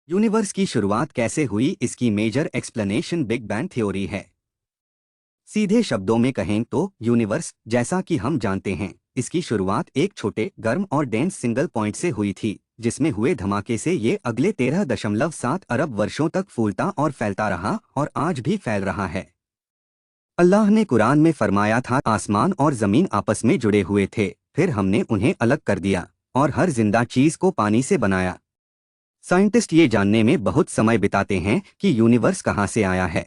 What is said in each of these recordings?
Universe की शुरुआत कैसे हुई, इसकी major explanation big bang theory है। सीधे शब्दों में कहें तो यूनिवर्स, जैसा कि हम जानते हैं, इसकी शुरुआत एक छोटे, गर्म और डेंस सिंगल पॉइंट से हुई थी, जिसमें हुए धमाके से ये अगले 13.7 अरब वर्षों तक फूलता और फैलता रहा और आज भी फैल रहा है। अल्लाह ने कुरान में फरमाया था, आसमान और जमीन आपस में जुड़े हुए थे, फिर हमने उन्हें अलग कर दिया और हर जिंदा चीज को पानी से बनाया। साइंटिस्ट ये जानने में बहुत समय बिताते हैं कि यूनिवर्स कहाँ से आया है।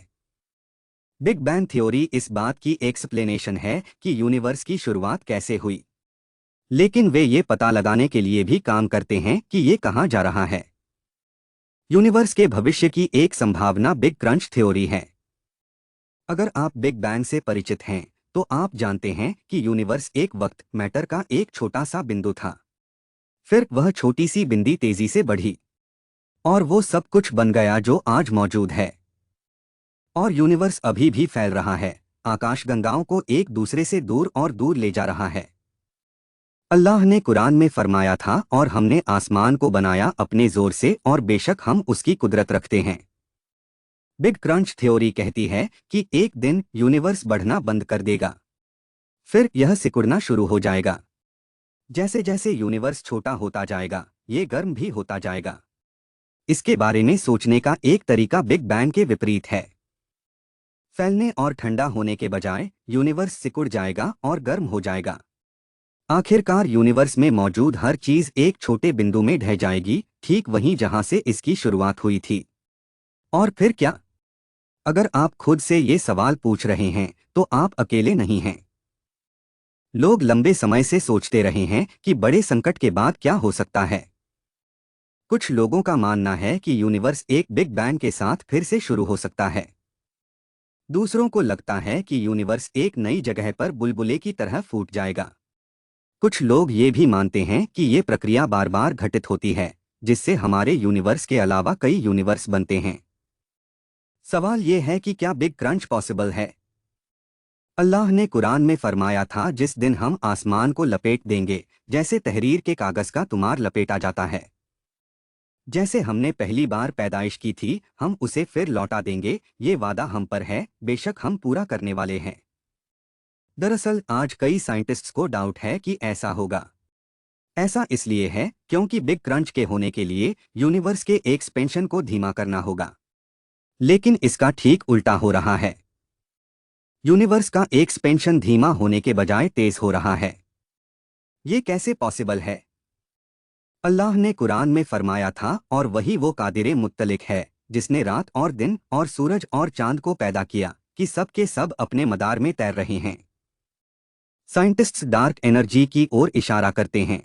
बिग बैंग थ्योरी इस बात की एक्सप्लेनेशन है कि यूनिवर्स की शुरुआत कैसे हुई, लेकिन वे ये पता लगाने के लिए भी काम करते हैं कि ये कहाँ जा रहा है। यूनिवर्स के भविष्य की एक संभावना बिग क्रंच थ्योरी है। अगर आप बिग बैंग से परिचित हैं तो आप जानते हैं कि यूनिवर्स एक वक्त मैटर का एक छोटा सा बिंदु था। फिर वह छोटी सी बिंदी तेजी से बढ़ी और वो सब कुछ बन गया जो आज मौजूद है। और यूनिवर्स अभी भी फैल रहा है, आकाशगंगाओं को एक दूसरे से दूर और दूर ले जा रहा है। अल्लाह ने कुरान में फरमाया था, और हमने आसमान को बनाया अपने जोर से और बेशक हम उसकी कुदरत रखते हैं। बिग क्रंच थ्योरी कहती है कि एक दिन यूनिवर्स बढ़ना बंद कर देगा, फिर यह सिकुड़ना शुरू हो जाएगा। जैसे जैसे यूनिवर्स छोटा होता जाएगा, ये गर्म भी होता जाएगा। इसके बारे में सोचने का एक तरीका बिग बैंग के विपरीत है। फैलने और ठंडा होने के बजाय यूनिवर्स सिकुड़ जाएगा और गर्म हो जाएगा। आखिरकार यूनिवर्स में मौजूद हर चीज एक छोटे बिंदु में ढह जाएगी, ठीक वहीं जहां से इसकी शुरुआत हुई थी। और फिर क्या? अगर आप खुद से ये सवाल पूछ रहे हैं तो आप अकेले नहीं हैं। लोग लंबे समय से सोचते रहे हैं कि बड़े संकट के बाद क्या हो सकता है। कुछ लोगों का मानना है कि यूनिवर्स एक बिग बैंग के साथ फिर से शुरू हो सकता है। दूसरों को लगता है कि यूनिवर्स एक नई जगह पर बुलबुले की तरह फूट जाएगा। कुछ लोग ये भी मानते हैं कि ये प्रक्रिया बार बार घटित होती है, जिससे हमारे यूनिवर्स के अलावा कई यूनिवर्स बनते हैं। सवाल ये है कि क्या बिग क्रंच पॉसिबल है? अल्लाह ने कुरान में फरमाया था, जिस दिन हम आसमान को लपेट देंगे जैसे तहरीर के कागज का तुमार लपेटा जाता है। जैसे हमने पहली बार पैदाइश की थी, हम उसे फिर लौटा देंगे, ये वादा हम पर है, बेशक हम पूरा करने वाले हैं। दरअसल आज कई साइंटिस्ट्स को डाउट है कि ऐसा होगा। ऐसा इसलिए है क्योंकि बिग क्रंच के होने के लिए यूनिवर्स के एक्सपेंशन को धीमा करना होगा, लेकिन इसका ठीक उल्टा हो रहा है। यूनिवर्स का एक्सपेंशन धीमा होने के बजाय तेज हो रहा है। ये कैसे पॉसिबल है? अल्लाह ने कुरान में फरमाया था, और वही वो कादिरे मुत्तलिक है जिसने रात और दिन और सूरज और चांद को पैदा किया कि सब के सब अपने मदार में तैर रहे हैं। साइंटिस्ट्स डार्क एनर्जी की ओर इशारा करते हैं।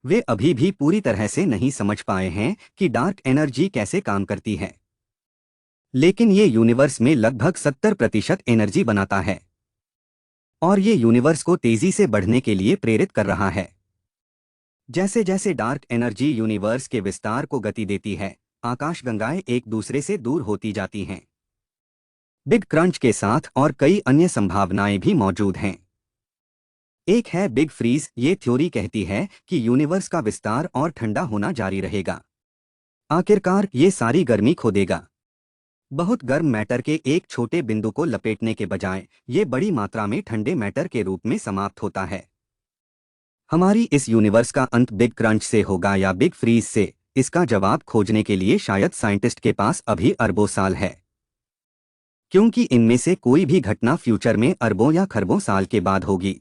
वे अभी भी पूरी तरह से नहीं समझ पाए हैं कि डार्क एनर्जी कैसे काम करती है, लेकिन ये यूनिवर्स में लगभग 70% एनर्जी बनाता है और ये यूनिवर्स को तेजी से बढ़ने के लिए प्रेरित कर रहा है। जैसे जैसे डार्क एनर्जी यूनिवर्स के विस्तार को गति देती है, आकाशगंगाएं एक दूसरे से दूर होती जाती हैं। बिग क्रंच के साथ और कई अन्य संभावनाएं भी मौजूद हैं। एक है बिग फ्रीज। ये थ्योरी कहती है कि यूनिवर्स का विस्तार और ठंडा होना जारी रहेगा। आखिरकार ये सारी गर्मी खो देगा। बहुत गर्म मैटर के एक छोटे बिंदु को लपेटने के बजाय ये बड़ी मात्रा में ठंडे मैटर के रूप में समाप्त होता है। हमारी इस यूनिवर्स का अंत बिग क्रंच से होगा या बिग फ्रीज से, इसका जवाब खोजने के लिए शायद साइंटिस्ट के पास अभी अरबों साल है, क्योंकि इनमें से कोई भी घटना फ्यूचर में अरबों या खरबों साल के बाद होगी।